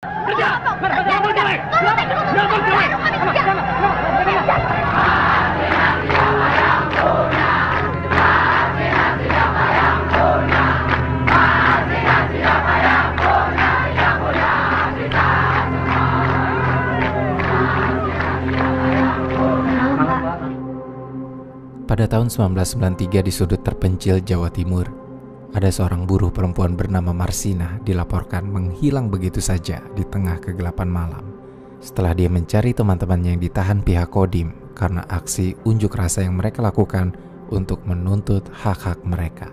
Pada tahun 1993 di sudut terpencil Jawa Timur, ada seorang buruh perempuan bernama Marsina dilaporkan menghilang begitu saja di tengah kegelapan malam. Setelah dia mencari teman-temannya yang ditahan pihak Kodim karena aksi unjuk rasa yang mereka lakukan untuk menuntut hak-hak mereka.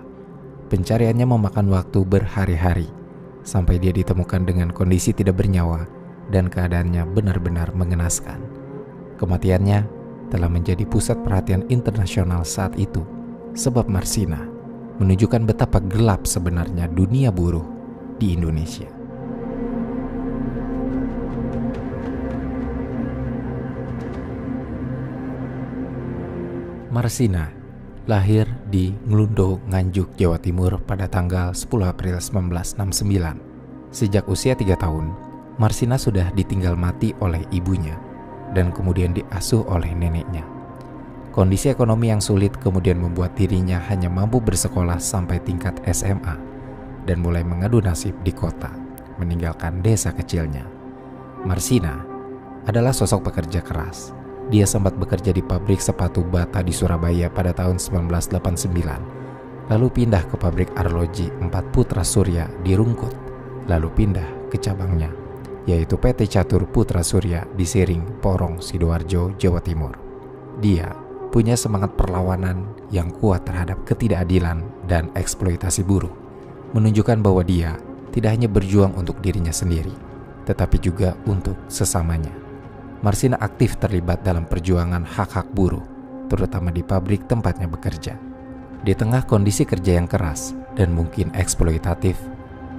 Pencariannya memakan waktu berhari-hari, sampai dia ditemukan dengan kondisi tidak bernyawa dan keadaannya benar-benar mengenaskan. Kematiannya telah menjadi pusat perhatian internasional saat itu, sebab Marsina menunjukkan betapa gelap sebenarnya dunia buruh di Indonesia. Marsina lahir di Nglundo, Nganjuk, Jawa Timur pada tanggal 10 April 1969. Sejak usia 3 tahun, Marsina sudah ditinggal mati oleh ibunya dan kemudian diasuh oleh neneknya. Kondisi ekonomi yang sulit kemudian membuat dirinya hanya mampu bersekolah sampai tingkat SMA dan mulai mengadu nasib di kota, meninggalkan desa kecilnya. Marsina adalah sosok pekerja keras. Dia sempat bekerja di pabrik sepatu bata di Surabaya pada tahun 1989, lalu pindah ke pabrik arloji 4 Putra Surya di Rungkut, lalu pindah ke cabangnya, yaitu PT Catur Putra Surya di Siring, Porong, Sidoarjo, Jawa Timur. Dia punya semangat perlawanan yang kuat terhadap ketidakadilan dan eksploitasi buruh, menunjukkan bahwa dia tidak hanya berjuang untuk dirinya sendiri, tetapi juga untuk sesamanya. Marsina aktif terlibat dalam perjuangan hak-hak buruh, terutama di pabrik tempatnya bekerja. Di tengah kondisi kerja yang keras dan mungkin eksploitatif,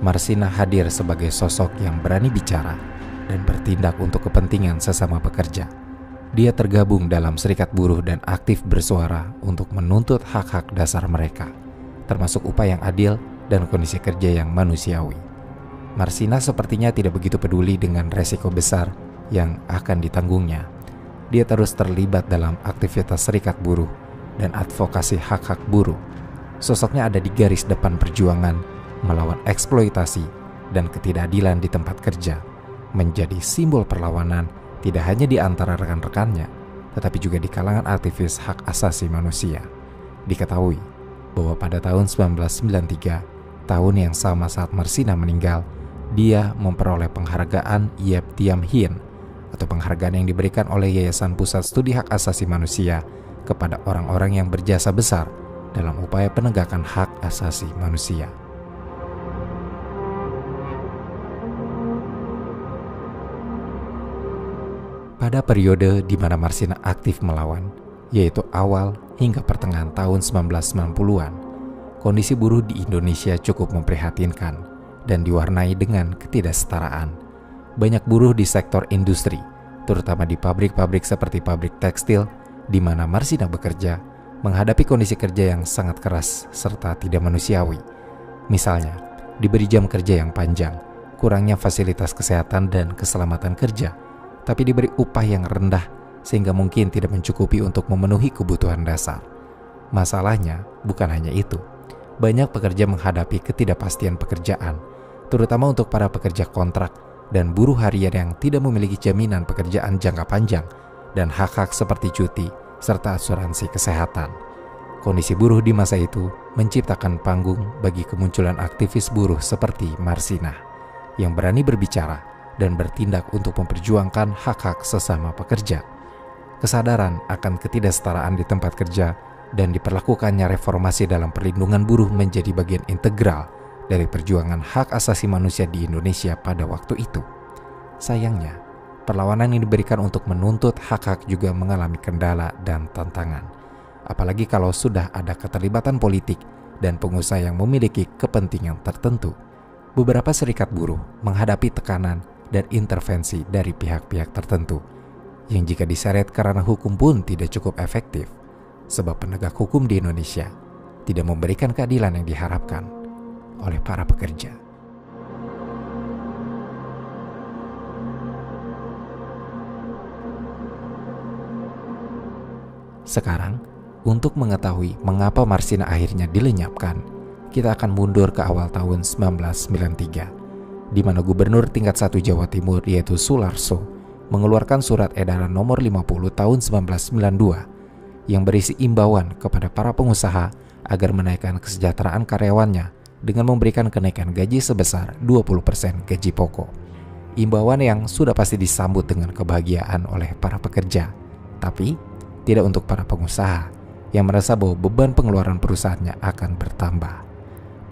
Marsina hadir sebagai sosok yang berani bicara dan bertindak untuk kepentingan sesama pekerja. Dia tergabung dalam serikat buruh dan aktif bersuara untuk menuntut hak-hak dasar mereka, termasuk upah yang adil dan kondisi kerja yang manusiawi. Marsina sepertinya tidak begitu peduli dengan resiko besar yang akan ditanggungnya. Dia terus terlibat dalam aktivitas serikat buruh dan advokasi hak-hak buruh. Sosoknya ada di garis depan perjuangan melawan eksploitasi dan ketidakadilan di tempat kerja, menjadi simbol perlawanan tidak hanya di antara rekan-rekannya, tetapi juga di kalangan aktivis hak asasi manusia. Diketahui bahwa pada tahun 1993, tahun yang sama saat Marsina meninggal, dia memperoleh penghargaan Yep Tiam Hien, atau penghargaan yang diberikan oleh Yayasan Pusat Studi Hak Asasi Manusia kepada orang-orang yang berjasa besar dalam upaya penegakan hak asasi manusia. Pada periode di mana Marsina aktif melawan, yaitu awal hingga pertengahan tahun 1990-an, kondisi buruh di Indonesia cukup memprihatinkan dan diwarnai dengan ketidaksetaraan. Banyak buruh di sektor industri, terutama di pabrik-pabrik seperti pabrik tekstil, di mana Marsina bekerja, menghadapi kondisi kerja yang sangat keras serta tidak manusiawi. Misalnya, diberi jam kerja yang panjang, kurangnya fasilitas kesehatan dan keselamatan kerja, tapi diberi upah yang rendah sehingga mungkin tidak mencukupi untuk memenuhi kebutuhan dasar. Masalahnya bukan hanya itu. Banyak pekerja menghadapi ketidakpastian pekerjaan, terutama untuk para pekerja kontrak dan buruh harian yang tidak memiliki jaminan pekerjaan jangka panjang dan hak-hak seperti cuti serta asuransi kesehatan. Kondisi buruh di masa itu menciptakan panggung bagi kemunculan aktivis buruh seperti Marsina yang berani berbicara dan bertindak untuk memperjuangkan hak-hak sesama pekerja. Kesadaran akan ketidaksetaraan di tempat kerja dan diperlakukannya reformasi dalam perlindungan buruh menjadi bagian integral dari perjuangan hak asasi manusia di Indonesia pada waktu itu. Sayangnya, perlawanan yang diberikan untuk menuntut hak-hak juga mengalami kendala dan tantangan. Apalagi kalau sudah ada keterlibatan politik dan pengusaha yang memiliki kepentingan tertentu. Beberapa serikat buruh menghadapi tekanan dan intervensi dari pihak-pihak tertentu, yang jika diseret karena hukum pun tidak cukup efektif, sebab penegak hukum di Indonesia tidak memberikan keadilan yang diharapkan oleh para pekerja. Sekarang, untuk mengetahui mengapa Marsina akhirnya dilenyapkan, kita akan mundur ke awal tahun 1993, di mana Gubernur tingkat 1 Jawa Timur yaitu Sularso mengeluarkan surat edaran nomor 50 tahun 1992 yang berisi imbauan kepada para pengusaha agar menaikkan kesejahteraan karyawannya dengan memberikan kenaikan gaji sebesar 20% gaji pokok. Imbauan yang sudah pasti disambut dengan kebahagiaan oleh para pekerja, tapi tidak untuk para pengusaha yang merasa bahwa beban pengeluaran perusahaannya akan bertambah.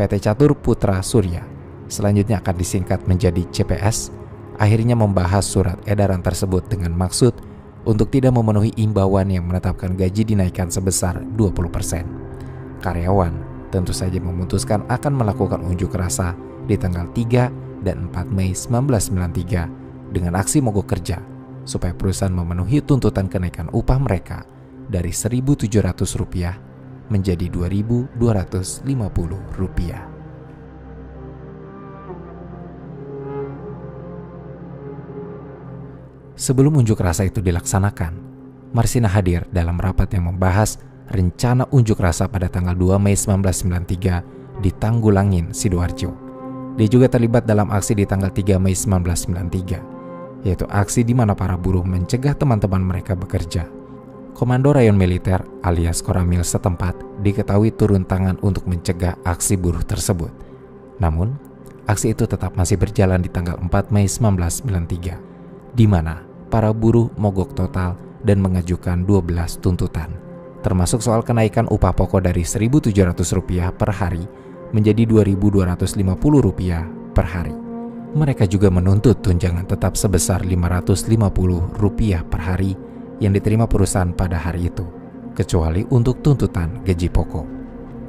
PT Catur Putra Surya, selanjutnya akan disingkat menjadi CPS, akhirnya membahas surat edaran tersebut dengan maksud untuk tidak memenuhi imbauan yang menetapkan gaji dinaikkan sebesar 20%. Karyawan tentu saja memutuskan akan melakukan unjuk rasa di tanggal 3 dan 4 Mei 1993 dengan aksi mogok kerja supaya perusahaan memenuhi tuntutan kenaikan upah mereka dari Rp1.700 menjadi Rp2.250. Sebelum unjuk rasa itu dilaksanakan, Marsina hadir dalam rapat yang membahas rencana unjuk rasa pada tanggal 2 Mei 1993 di Tanggulangin, Sidoarjo. Dia juga terlibat dalam aksi di tanggal 3 Mei 1993, yaitu aksi di mana para buruh mencegah teman-teman mereka bekerja. Komando Rayon Militer alias Koramil setempat diketahui turun tangan untuk mencegah aksi buruh tersebut. Namun, aksi itu tetap masih berjalan di tanggal 4 Mei 1993, di mana para buruh mogok total dan mengajukan 12 tuntutan, termasuk soal kenaikan upah pokok dari Rp1.700 per hari menjadi Rp2.250 per hari. Mereka juga menuntut tunjangan tetap sebesar Rp550 per hari yang diterima perusahaan pada hari itu, kecuali untuk tuntutan gaji pokok.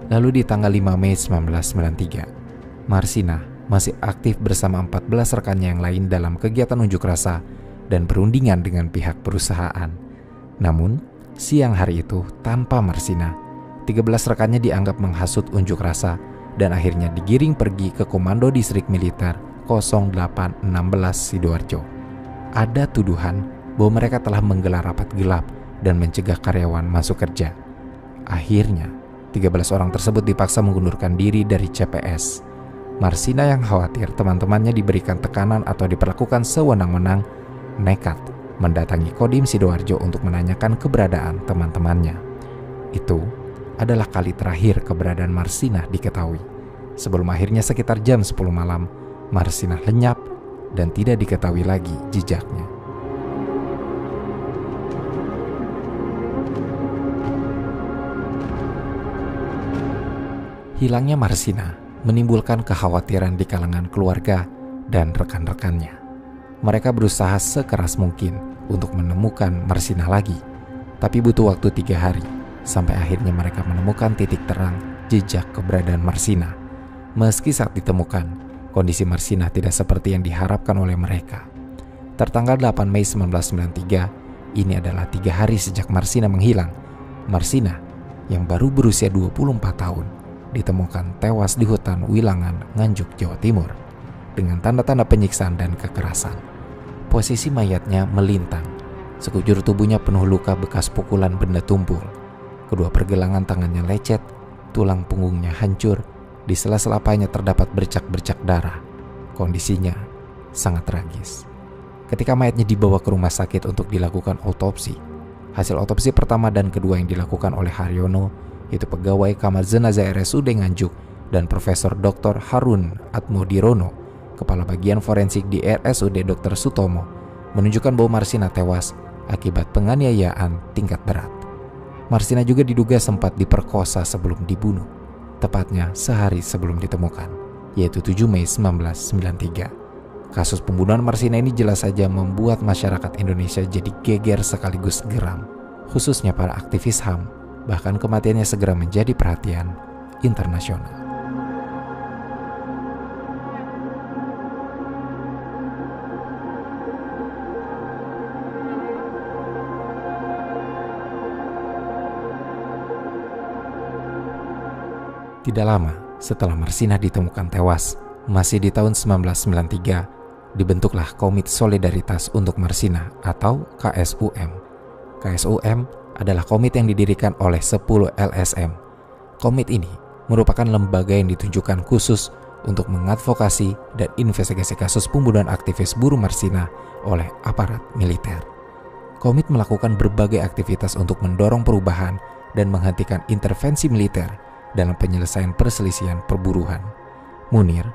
Lalu di tanggal 5 Mei 1993, Marsina masih aktif bersama 14 rekannya yang lain dalam kegiatan unjuk rasa dan perundingan dengan pihak perusahaan. Namun, siang hari itu tanpa Marsina, 13 rekannya dianggap menghasut unjuk rasa dan akhirnya digiring pergi ke Komando Distrik Militer 0816 Sidoarjo. Ada tuduhan bahwa mereka telah menggelar rapat gelap dan mencegah karyawan masuk kerja. Akhirnya, 13 orang tersebut dipaksa mengundurkan diri dari CPS. Marsina yang khawatir teman-temannya diberikan tekanan atau diperlakukan sewenang-wenang, nekat mendatangi Kodim Sidoarjo untuk menanyakan keberadaan teman-temannya. Itu adalah kali terakhir keberadaan Marsina diketahui, sebelum akhirnya sekitar jam 10 malam, Marsina lenyap dan tidak diketahui lagi jejaknya. Hilangnya Marsina menimbulkan kekhawatiran di kalangan keluarga dan rekan-rekannya. Mereka berusaha sekeras mungkin untuk menemukan Marsina lagi, tapi butuh waktu 3 hari sampai akhirnya mereka menemukan titik terang jejak keberadaan Marsina. Meski saat ditemukan, kondisi Marsina tidak seperti yang diharapkan oleh mereka. Tertanggal 8 Mei 1993, ini adalah 3 hari sejak Marsina menghilang. Marsina yang baru berusia 24 tahun ditemukan tewas di hutan Wilangan, Nganjuk, Jawa Timur dengan tanda-tanda penyiksaan dan kekerasan. Posisi mayatnya melintang, sekujur tubuhnya penuh luka bekas pukulan benda tumpul. Kedua pergelangan tangannya lecet, tulang punggungnya hancur, di sela-sela pahanya terdapat bercak-bercak darah. Kondisinya sangat tragis. Ketika mayatnya dibawa ke rumah sakit untuk dilakukan autopsi, hasil autopsi pertama dan kedua yang dilakukan oleh Haryono, yaitu pegawai kamar jenazah RSUD Nganjuk, dan Profesor Dr. Harun Atmodirono, kepala bagian forensik di RSUD Dr. Sutomo, menunjukkan bahwa Marsina tewas akibat penganiayaan tingkat berat. Marsina juga diduga sempat diperkosa sebelum dibunuh, tepatnya sehari sebelum ditemukan, yaitu 7 Mei 1993. Kasus pembunuhan Marsina ini jelas saja membuat masyarakat Indonesia jadi geger sekaligus geram, khususnya para aktivis HAM, bahkan kematiannya segera menjadi perhatian internasional. Tidak lama setelah Marsina ditemukan tewas, masih di tahun 1993, dibentuklah Komite Solidaritas untuk Marsina atau KSUM. KSUM adalah komit yang didirikan oleh 10 LSM. Komit ini merupakan lembaga yang ditunjukkan khusus untuk mengadvokasi dan investigasi kasus pembunuhan aktivis buruh Marsina oleh aparat militer. Komit melakukan berbagai aktivitas untuk mendorong perubahan dan menghentikan intervensi militer dalam penyelesaian perselisihan perburuhan. Munir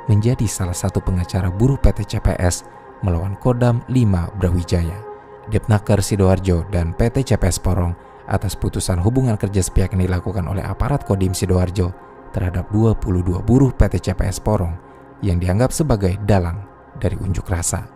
menjadi salah satu pengacara buruh PT CPS melawan Kodam 5 Brawijaya, Depnaker Sidoarjo, dan PT CPS Porong atas putusan hubungan kerja sepihak yang dilakukan oleh aparat Kodim Sidoarjo terhadap 22 buruh PT CPS Porong yang dianggap sebagai dalang dari unjuk rasa.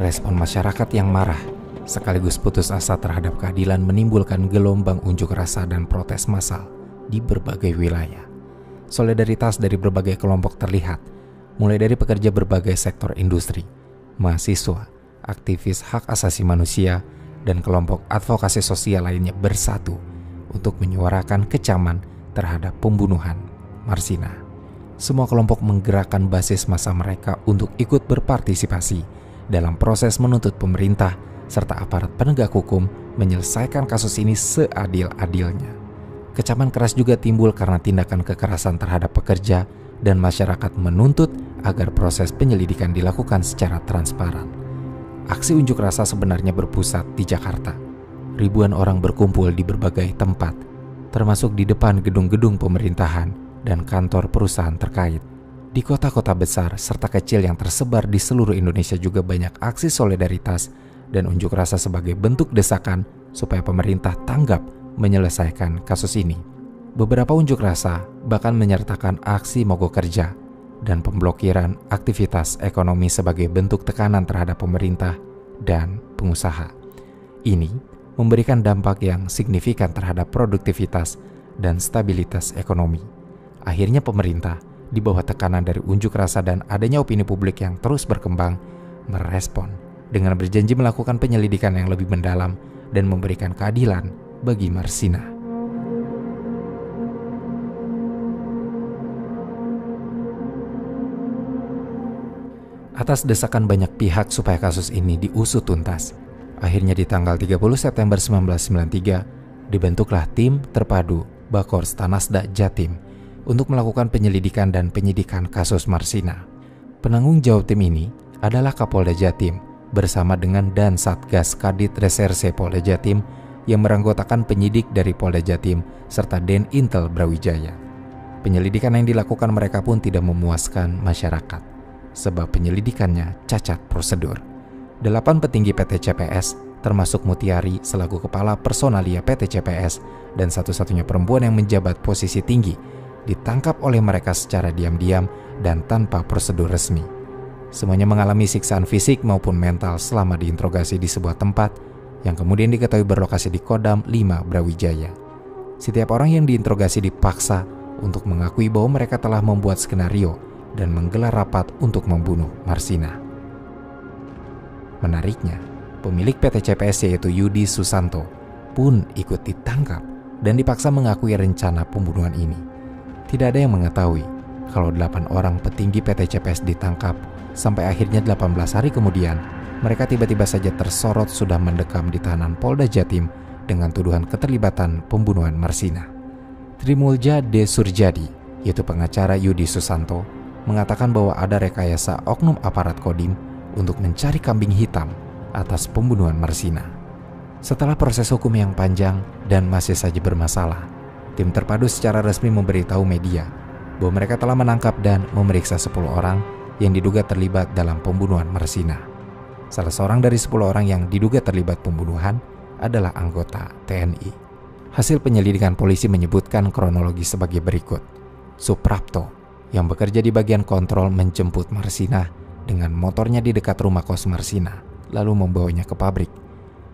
Respon masyarakat yang marah sekaligus putus asa terhadap keadilan menimbulkan gelombang unjuk rasa dan protes massal di berbagai wilayah. Solidaritas dari berbagai kelompok terlihat, mulai dari pekerja berbagai sektor industri, mahasiswa, aktivis hak asasi manusia, dan kelompok advokasi sosial lainnya bersatu untuk menyuarakan kecaman terhadap pembunuhan Marsina. Semua kelompok menggerakkan basis massa mereka untuk ikut berpartisipasi dalam proses menuntut pemerintah serta aparat penegak hukum menyelesaikan kasus ini seadil-adilnya. Kecaman keras juga timbul karena tindakan kekerasan terhadap pekerja dan masyarakat menuntut agar proses penyelidikan dilakukan secara transparan. Aksi unjuk rasa sebenarnya berpusat di Jakarta. Ribuan orang berkumpul di berbagai tempat, termasuk di depan gedung-gedung pemerintahan dan kantor perusahaan terkait. Di kota-kota besar serta kecil yang tersebar di seluruh Indonesia juga banyak aksi solidaritas dan unjuk rasa sebagai bentuk desakan supaya pemerintah tanggap menyelesaikan kasus ini. Beberapa unjuk rasa bahkan menyertakan aksi mogok kerja dan pemblokiran aktivitas ekonomi sebagai bentuk tekanan terhadap pemerintah dan pengusaha. Ini memberikan dampak yang signifikan terhadap produktivitas dan stabilitas ekonomi. Akhirnya pemerintah di bawah tekanan dari unjuk rasa dan adanya opini publik yang terus berkembang, merespon dengan berjanji melakukan penyelidikan yang lebih mendalam dan memberikan keadilan bagi Marsina. Atas desakan banyak pihak supaya kasus ini diusut tuntas, akhirnya di tanggal 30 September 1993 dibentuklah tim terpadu Bakors Tanasda Jatim untuk melakukan penyelidikan dan penyidikan kasus Marsina. Penanggung jawab tim ini adalah Kapolda Jatim bersama dengan Dan Satgas Kadit Reserse Polda Jatim yang beranggotakan penyidik dari Polda Jatim serta Den Intel Brawijaya. Penyelidikan yang dilakukan mereka pun tidak memuaskan masyarakat, sebab penyelidikannya cacat prosedur. 8 petinggi PT CPS, termasuk Mutiari selaku kepala personalia PT CPS dan satu-satunya perempuan yang menjabat posisi tinggi, ditangkap oleh mereka secara diam-diam dan tanpa prosedur resmi. Semuanya mengalami siksaan fisik maupun mental selama diinterogasi di sebuah tempat yang kemudian diketahui berlokasi di Kodam 5 Brawijaya. Setiap orang yang diinterogasi dipaksa untuk mengakui bahwa mereka telah membuat skenario dan menggelar rapat untuk membunuh Marsina. Menariknya, pemilik PT CPS yaitu Yudi Susanto pun ikut ditangkap dan dipaksa mengakui rencana pembunuhan ini. Tidak ada yang mengetahui kalau 8 orang petinggi PT CPS ditangkap sampai akhirnya 18 hari kemudian mereka tiba-tiba saja tersorot sudah mendekam di tahanan Polda Jatim dengan tuduhan keterlibatan pembunuhan Marsina. Trimulja D. Surjadi, yaitu pengacara Yudi Susanto, mengatakan bahwa ada rekayasa oknum aparat Kodim untuk mencari kambing hitam atas pembunuhan Marsina. Setelah proses hukum yang panjang dan masih saja bermasalah, tim terpadu secara resmi memberitahu media bahwa mereka telah menangkap dan memeriksa 10 orang yang diduga terlibat dalam pembunuhan Marsina. Salah seorang dari 10 orang yang diduga terlibat pembunuhan adalah anggota TNI. Hasil penyelidikan polisi menyebutkan kronologi sebagai berikut. Suprapto, yang bekerja di bagian kontrol, menjemput Marsina dengan motornya di dekat rumah kos Marsina, lalu membawanya ke pabrik.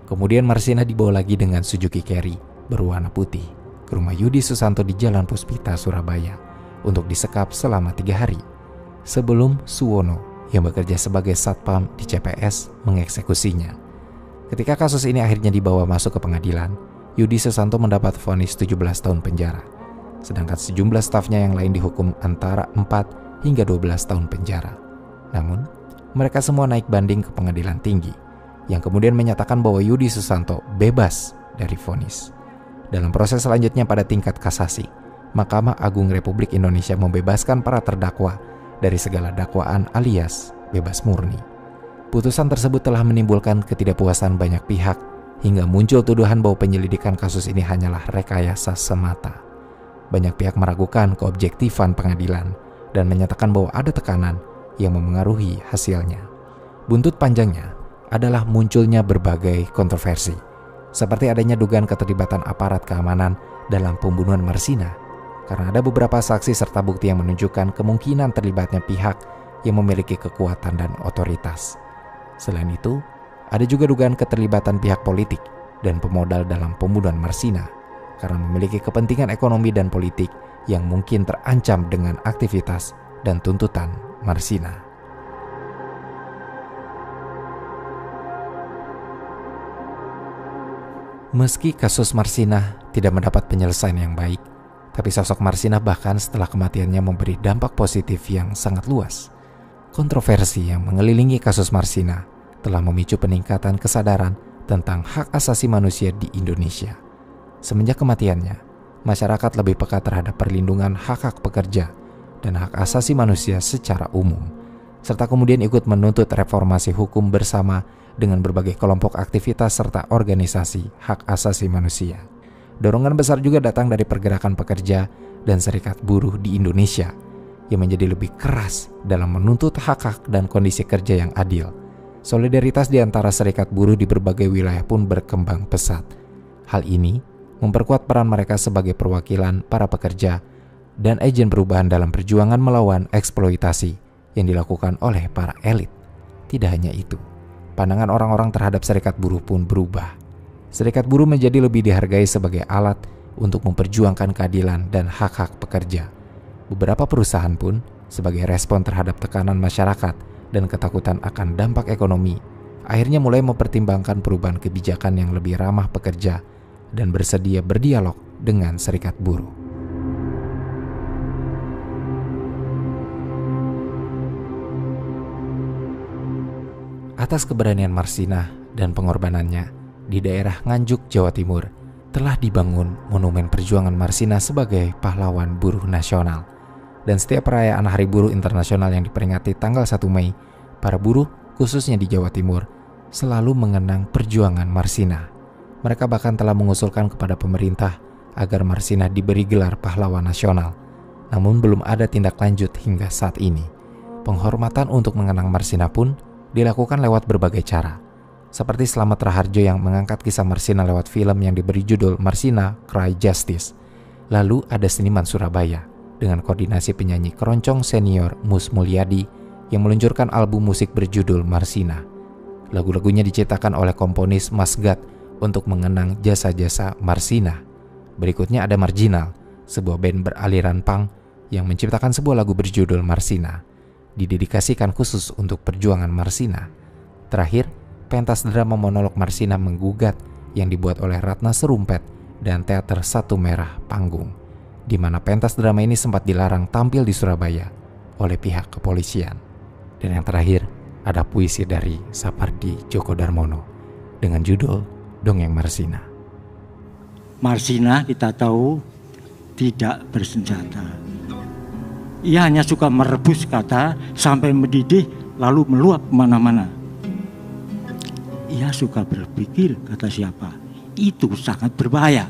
Kemudian Marsina dibawa lagi dengan Suzuki Carry berwarna putih ke rumah Yudi Susanto di Jalan Puspita, Surabaya untuk disekap selama 3 hari sebelum Suwono yang bekerja sebagai satpam di CPS mengeksekusinya. Ketika kasus ini akhirnya dibawa masuk ke pengadilan, Yudi Susanto mendapat vonis 17 tahun penjara, sedangkan sejumlah stafnya yang lain dihukum antara 4 hingga 12 tahun penjara. Namun, mereka semua naik banding ke pengadilan tinggi, yang kemudian menyatakan bahwa Yudi Susanto bebas dari vonis. Dalam proses selanjutnya pada tingkat kasasi, Mahkamah Agung Republik Indonesia membebaskan para terdakwa dari segala dakwaan alias bebas murni. Putusan tersebut telah menimbulkan ketidakpuasan banyak pihak hingga muncul tuduhan bahwa penyelidikan kasus ini hanyalah rekayasa semata. Banyak pihak meragukan keobjektifan pengadilan dan menyatakan bahwa ada tekanan yang memengaruhi hasilnya. Buntut panjangnya adalah munculnya berbagai kontroversi, seperti adanya dugaan keterlibatan aparat keamanan dalam pembunuhan Marsina, karena ada beberapa saksi serta bukti yang menunjukkan kemungkinan terlibatnya pihak yang memiliki kekuatan dan otoritas. Selain itu, ada juga dugaan keterlibatan pihak politik dan pemodal dalam pembunuhan Marsina karena memiliki kepentingan ekonomi dan politik yang mungkin terancam dengan aktivitas dan tuntutan Marsina. Meski kasus Marsina tidak mendapat penyelesaian yang baik, tapi sosok Marsina bahkan setelah kematiannya memberi dampak positif yang sangat luas. Kontroversi yang mengelilingi kasus Marsina telah memicu peningkatan kesadaran tentang hak asasi manusia di Indonesia. Semenjak kematiannya, masyarakat lebih peka terhadap perlindungan hak-hak pekerja dan hak asasi manusia secara umum, serta kemudian ikut menuntut reformasi hukum bersama dengan berbagai kelompok aktivitas serta organisasi hak asasi manusia. Dorongan besar juga datang dari pergerakan pekerja dan serikat buruh di Indonesia yang menjadi lebih keras dalam menuntut hak-hak dan kondisi kerja yang adil. Solidaritas di antara serikat buruh di berbagai wilayah pun berkembang pesat. Hal ini memperkuat peran mereka sebagai perwakilan para pekerja dan agen perubahan dalam perjuangan melawan eksploitasi yang dilakukan oleh para elit. Tidak hanya itu, pandangan orang-orang terhadap serikat buruh pun berubah. Serikat buruh menjadi lebih dihargai sebagai alat untuk memperjuangkan keadilan dan hak-hak pekerja. Beberapa perusahaan pun, sebagai respon terhadap tekanan masyarakat dan ketakutan akan dampak ekonomi, akhirnya mulai mempertimbangkan perubahan kebijakan yang lebih ramah pekerja dan bersedia berdialog dengan serikat buruh. Atas keberanian Marsina dan pengorbanannya, di daerah Nganjuk, Jawa Timur, telah dibangun monumen perjuangan Marsina sebagai pahlawan buruh nasional. Dan setiap perayaan Hari Buruh Internasional yang diperingati tanggal 1 Mei, para buruh, khususnya di Jawa Timur, selalu mengenang perjuangan Marsina. Mereka bahkan telah mengusulkan kepada pemerintah agar Marsina diberi gelar pahlawan nasional. Namun belum ada tindak lanjut hingga saat ini. Penghormatan untuk mengenang Marsina pun dilakukan lewat berbagai cara, seperti Slamet Raharjo yang mengangkat kisah Marsina lewat film yang diberi judul Marsina Cry Justice. Lalu ada seniman Surabaya dengan koordinasi penyanyi keroncong senior Mus Mulyadi yang meluncurkan album musik berjudul Marsina. Lagu-lagunya diciptakan oleh komponis Mas Gat untuk mengenang jasa-jasa Marsina. Berikutnya ada Marginal, sebuah band beraliran punk yang menciptakan sebuah lagu berjudul Marsina, didedikasikan khusus untuk perjuangan Marsina. Terakhir, pentas drama monolog Marsina Menggugat yang dibuat oleh Ratna Serumpet dan Teater Satu Merah Panggung, di mana pentas drama ini sempat dilarang tampil di Surabaya oleh pihak kepolisian. Dan yang terakhir, ada puisi dari Sapardi Djoko Darmono dengan judul Dongeng Marsina. Marsina kita tahu tidak bersenjata. Ia hanya suka merebus kata sampai mendidih lalu meluap kemana-mana. Ia suka berpikir, kata siapa, itu sangat berbahaya.